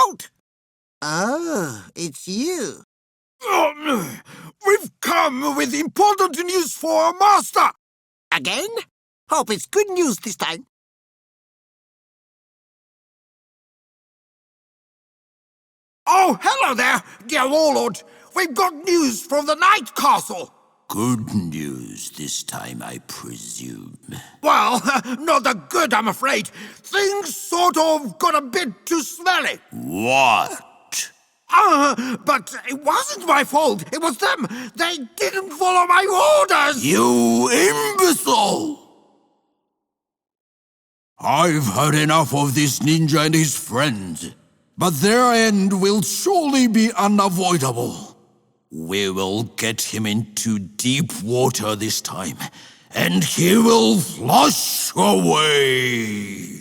out! Oh, it's you. We've come with important news for our master! Again? Hope it's good news this time. Oh, hello there, dear warlord. We've got news from the Night Castle. Good news this time, I presume. Well, not that good, I'm afraid. Things sort of got a bit too smelly. What? But it wasn't my fault. It was them. They didn't follow my orders. You imbecile! I've had enough of this ninja and his friends, but their end will surely be unavoidable. We will get him into deep water this time, and he will flush away.